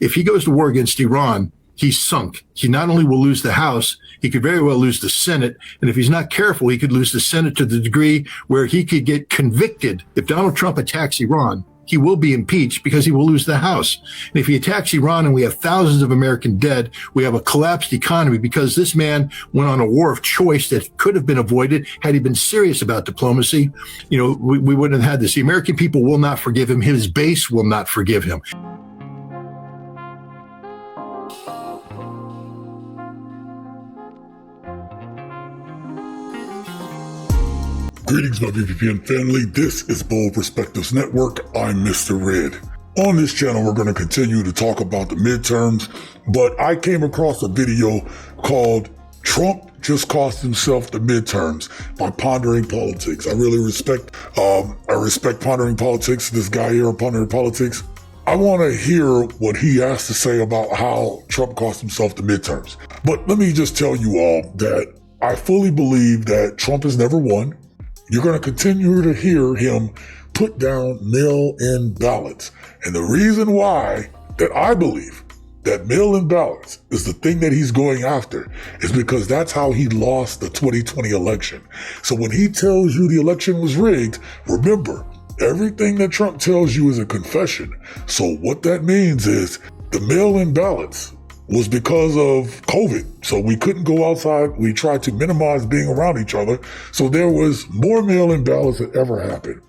If he goes to war against Iran, he's sunk. He not only will lose the House, he could very well lose the Senate. And if he's not careful, he could lose the Senate to the degree where he could get convicted. If Donald Trump attacks Iran, he will be impeached because he will lose the House. And if he attacks Iran and we have thousands of American dead, we have a collapsed economy because this man went on a war of choice that could have been avoided had he been serious about diplomacy. We wouldn't have had this. The American people will not forgive him. His base will not forgive him. Greetings, my VPN family. This is Bold Perspectives Network. I'm Mr. Red. On this channel, we're going to continue to talk about the midterms, but I came across a video called Trump Just Cost Himself the Midterms by Pondering Politics. I really respect Pondering Politics, this guy here on Pondering Politics. I want to hear what he has to say about how Trump cost himself the midterms. But let me just tell you all that I fully believe that Trump has never won. You're going to continue to hear him put down mail-in ballots. And the reason why that I believe that mail-in ballots is the thing that he's going after is because that's how he lost the 2020 election. So when he tells you the election was rigged, remember, everything that Trump tells you is a confession. So what that means is the mail-in ballots was because of COVID. So we couldn't go outside. We tried to minimize being around each other. So there was more mail-in ballots than ever happened.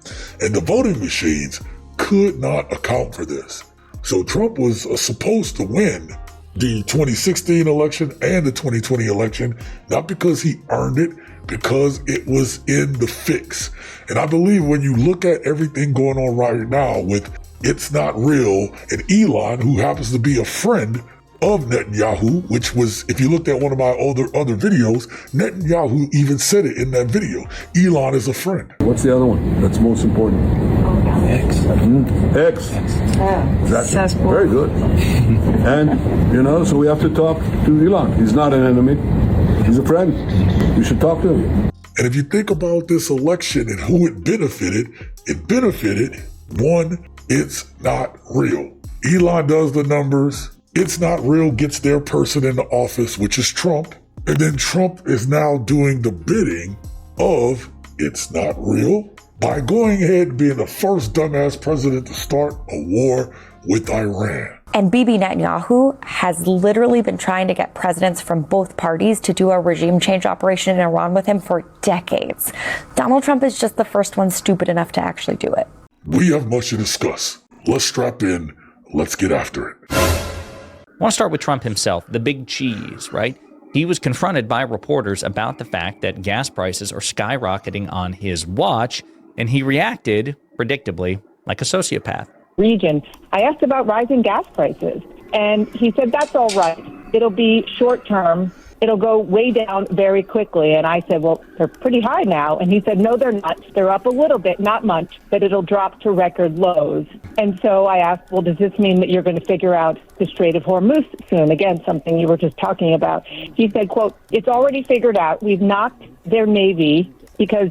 And the voting machines could not account for this. So Trump was supposed to win the 2016 election and the 2020 election, not because he earned it, because it was in the fix. And I believe when you look at everything going on right now with It's Not Real and Elon, who happens to be a friend of Netanyahu, which was, if you looked at one of my other videos, Netanyahu even said it in that video. Elon is a friend. What's the other one that's most important? X. X. That's very good. And, so we have to talk to Elon. He's not an enemy. He's a friend. You should talk to him. And if you think about this election and who it benefited, one, It's Not Real. Elon does the numbers. It's Not Real gets their person in the office, which is Trump. And then Trump is now doing the bidding of It's Not Real by going ahead and being the first dumbass president to start a war with Iran. And Bibi Netanyahu has literally been trying to get presidents from both parties to do a regime change operation in Iran with him for decades. Donald Trump is just the first one stupid enough to actually do it. We have much to discuss. Let's strap in. Let's get after it. I want to start with Trump himself, the big cheese, right? He was confronted by reporters about the fact that gas prices are skyrocketing on his watch, and he reacted, predictably, like a sociopath. Region, I asked about rising gas prices, and he said, that's all right. It'll be short term. It'll go way down very quickly. And I said, well, they're pretty high now. And he said, no, they're not. They're up a little bit, not much, but it'll drop to record lows. And so I asked, well, does this mean that you're going to figure out the Strait of Hormuz soon? Again, something you were just talking about. He said, quote, it's already figured out. We've knocked their Navy because,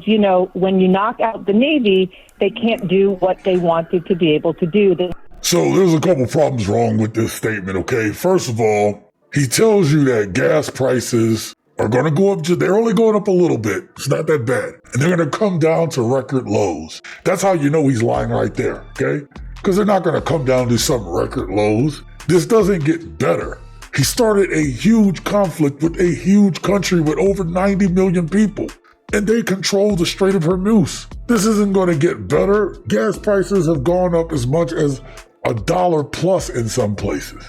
when you knock out the Navy, they can't do what they wanted to be able to do. So there's a couple problems wrong with this statement, okay? First of all, he tells you that gas prices are going to go up. They're only going up a little bit. It's not that bad. And they're going to come down to record lows. That's how you know he's lying right there, okay? Because they're not going to come down to some record lows. This doesn't get better. He started a huge conflict with a huge country with over 90 million people. And they control the Strait of Hormuz. This isn't going to get better. Gas prices have gone up as much as $1 plus in some places.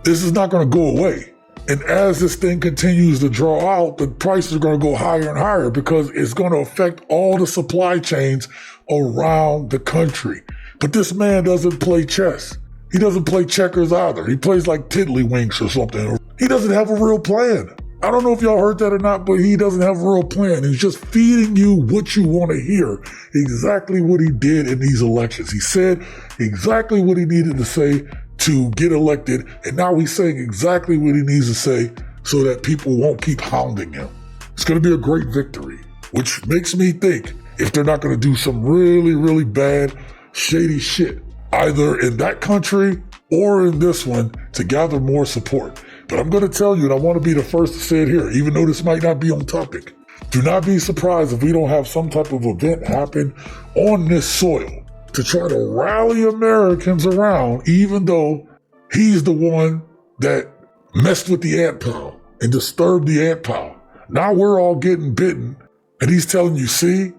This is not going to go away. And as this thing continues to draw out, the prices are going to go higher and higher because it's going to affect all the supply chains around the country. But this man doesn't play chess. He doesn't play checkers either. He plays like tiddlywinks or something. He doesn't have a real plan. I don't know if y'all heard that or not, but he doesn't have a real plan. He's just feeding you what you want to hear. Exactly what he did in these elections. He said exactly what he needed to say to get elected, and now he's saying exactly what he needs to say so that people won't keep hounding him. It's going to be a great victory, which makes me think if they're not going to do some really, really bad, shady shit, either in that country or in this one to gather more support. But I'm going to tell you, and I want to be the first to say it here, even though this might not be on topic. Do not be surprised if we don't have some type of event happen on this soil to try to rally Americans around, even though he's the one that messed with the ant pile and disturbed the ant pile. Now we're all getting bitten, and he's telling you, see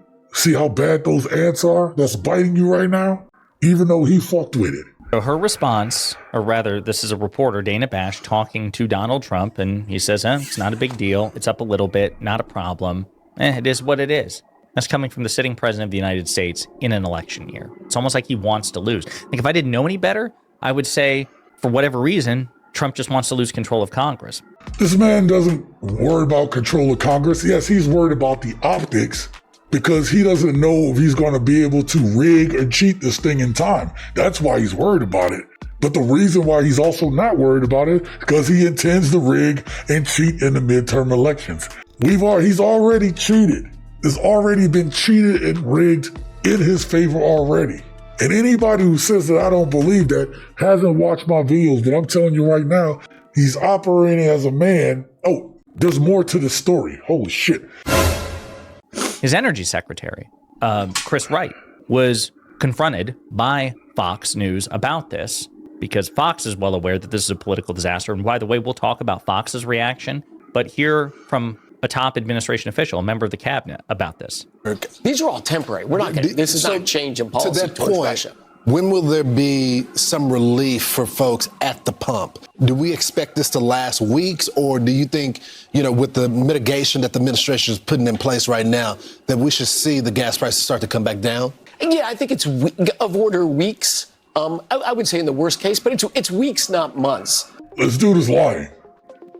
how bad those ants are that's biting you right now, even though he fucked with it. So her response, or rather, this is a reporter, Dana Bash, talking to Donald Trump, and he says, it's not a big deal. It's up a little bit, not a problem. It is what it is. That's coming from the sitting president of the United States in an election year. It's almost like he wants to lose. Like, if I didn't know any better, I would say, for whatever reason, Trump just wants to lose control of Congress. This man doesn't worry about control of Congress. Yes, he's worried about the optics, because he doesn't know if he's going to be able to rig or cheat this thing in time. That's why he's worried about it. But the reason why he's also not worried about it is because he intends to rig and cheat in the midterm elections. He's already cheated. There's already been cheated and rigged in his favor already. And anybody who says that I don't believe that hasn't watched my videos, but I'm telling you right now, he's operating as a man. Oh, there's more to the story. Holy shit. His energy secretary, Chris Wright, was confronted by Fox News about this because Fox is well aware that this is a political disaster. And by the way, we'll talk about Fox's reaction, but hear from a top administration official, a member of the cabinet, about this. These are all temporary. We're not going to, this is not change in policy to that towards point, Russia. When will there be some relief for folks at the pump? Do we expect this to last weeks, or do you think, with the mitigation that the administration is putting in place right now, that we should see the gas prices start to come back down? Yeah, I think it's of order weeks. I would say in the worst case, but it's weeks, not months. This dude is lying.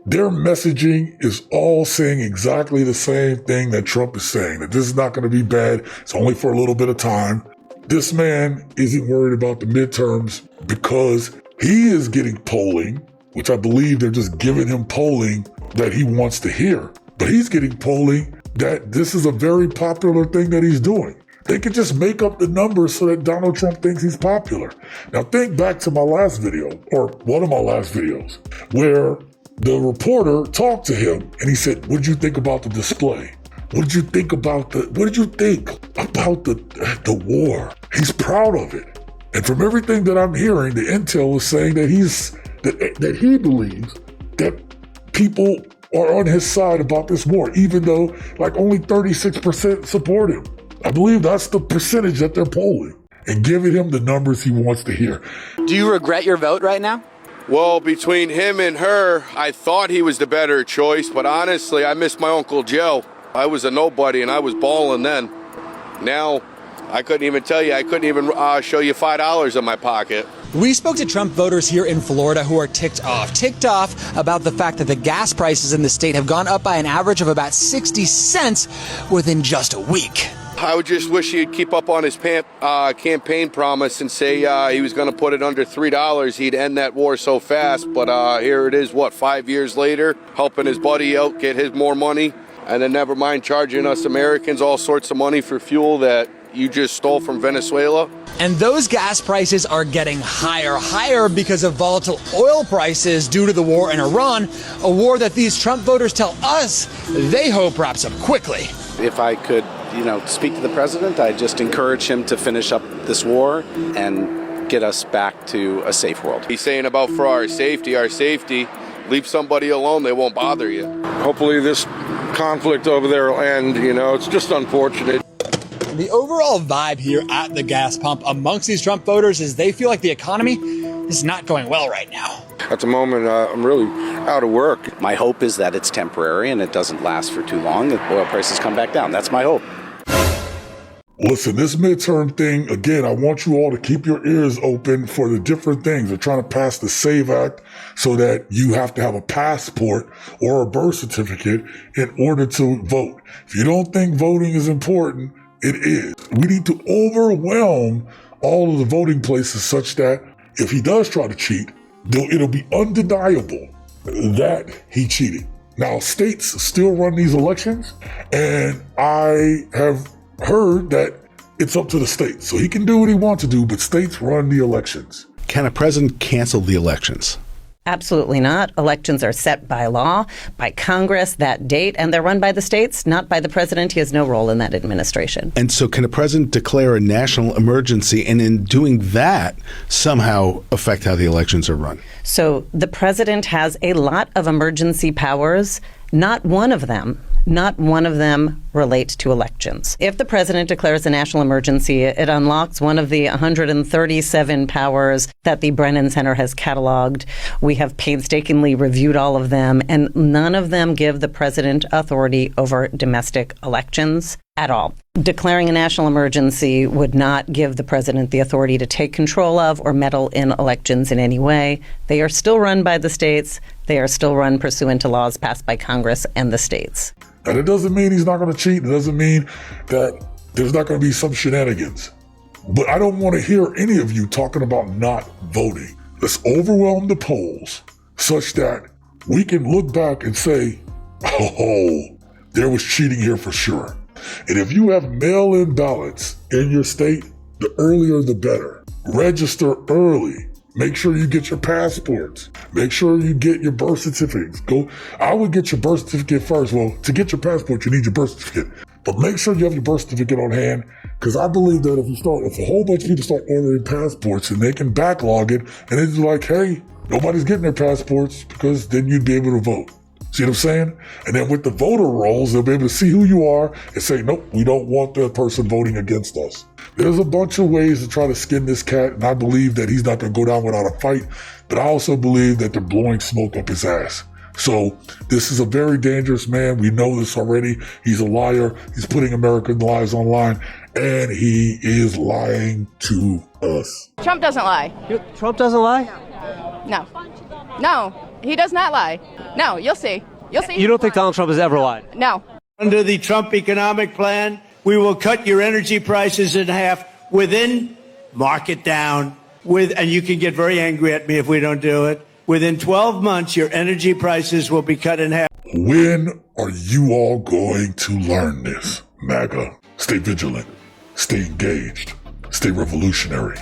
Their messaging is all saying exactly the same thing that Trump is saying, that this is not going to be bad. It's only for a little bit of time. This man isn't worried about the midterms because he is getting polling, which I believe they're just giving him polling that he wants to hear. But he's getting polling that this is a very popular thing that he's doing. They could just make up the numbers so that Donald Trump thinks he's popular. Now think back to my last video, or one of my last videos, where the reporter talked to him and he said, "What did you think about the display? What did you think about the war?" He's proud of it. And from everything that I'm hearing, the intel is saying that that he believes that people are on his side about this war, even though only 36% support him. I believe that's the percentage that they're polling and giving him the numbers he wants to hear. Do you regret your vote right now? Well, between him and her, I thought he was the better choice, but honestly, I miss my Uncle Joe. I was a nobody, and I was balling then. Now, I couldn't even tell you. I couldn't even show you $5 in my pocket. We spoke to Trump voters here in Florida who are ticked off about the fact that the gas prices in the state have gone up by an average of about 60 cents within just a week. I would just wish he'd keep up on his campaign promise and say he was going to put it under $3. He'd end that war so fast. But here it is, 5 years later, helping his buddy out get his more money. And then never mind charging us Americans all sorts of money for fuel that you just stole from Venezuela. And those gas prices are getting higher because of volatile oil prices due to the war in Iran, a war that these Trump voters tell us they hope wraps up quickly. If I could, speak to the president, I'd just encourage him to finish up this war and get us back to a safe world. He's saying about for our safety, leave somebody alone, they won't bother you. Hopefully this conflict over there will end, it's just unfortunate. The overall vibe here at the gas pump amongst these Trump voters is they feel like the economy is not going well right now. At the moment, I'm really out of work. My hope is that it's temporary and it doesn't last for too long, that oil prices come back down. That's my hope. Listen, this midterm thing, again, I want you all to keep your ears open for the different things. They're trying to pass the SAVE Act so that you have to have a passport or a birth certificate in order to vote. If you don't think voting is important, it is. We need to overwhelm all of the voting places such that if he does try to cheat, it'll be undeniable that he cheated. Now, states still run these elections, and I have heard that it's up to the states. So he can do what he wants to do, but states run the elections. Can a president cancel the elections? Absolutely not. Elections are set by law, by Congress, that date, and they're run by the states, not by the president. He has no role in that administration. And so can a president declare a national emergency and in doing that somehow affect how the elections are run? So the president has a lot of emergency powers. Not one of them relate to elections. If the president declares a national emergency, it unlocks one of the 137 powers that the Brennan Center has cataloged. We have painstakingly reviewed all of them, and none of them give the president authority over domestic elections at all. Declaring a national emergency would not give the president the authority to take control of or meddle in elections in any way. They are still run by the states. They are still run pursuant to laws passed by Congress and the states. And it doesn't mean he's not going to cheat. It doesn't mean that there's not going to be some shenanigans. But I don't want to hear any of you talking about not voting. Let's overwhelm the polls such that we can look back and say, oh, there was cheating here for sure. And if you have mail-in ballots in your state, the earlier the better. Register early. Make sure you get your passports. Make sure you get your birth certificates. I would get your birth certificate first. Well, to get your passport, you need your birth certificate. But make sure you have your birth certificate on hand, because I believe that if a whole bunch of people start ordering passports, and they can backlog it, and it's like, hey, nobody's getting their passports, because then you'd be able to vote. See what I'm saying? And then with the voter rolls, they'll be able to see who you are and say, nope, we don't want that person voting against us. There's a bunch of ways to try to skin this cat, and I believe that he's not going to go down without a fight, but I also believe that they're blowing smoke up his ass. So this is a very dangerous man. We know this already. He's a liar. He's putting American lives online, and he is lying to us. Trump doesn't lie. Trump doesn't lie? No. No, he does not lie. No, you'll see. You'll see. You don't think Donald Trump has ever lied? No. Under the Trump economic plan, we will cut your energy prices in half mark it down, and you can get very angry at me if we don't do it. Within 12 months, your energy prices will be cut in half. When are you all going to learn this, MAGA? Stay vigilant, stay engaged, stay revolutionary.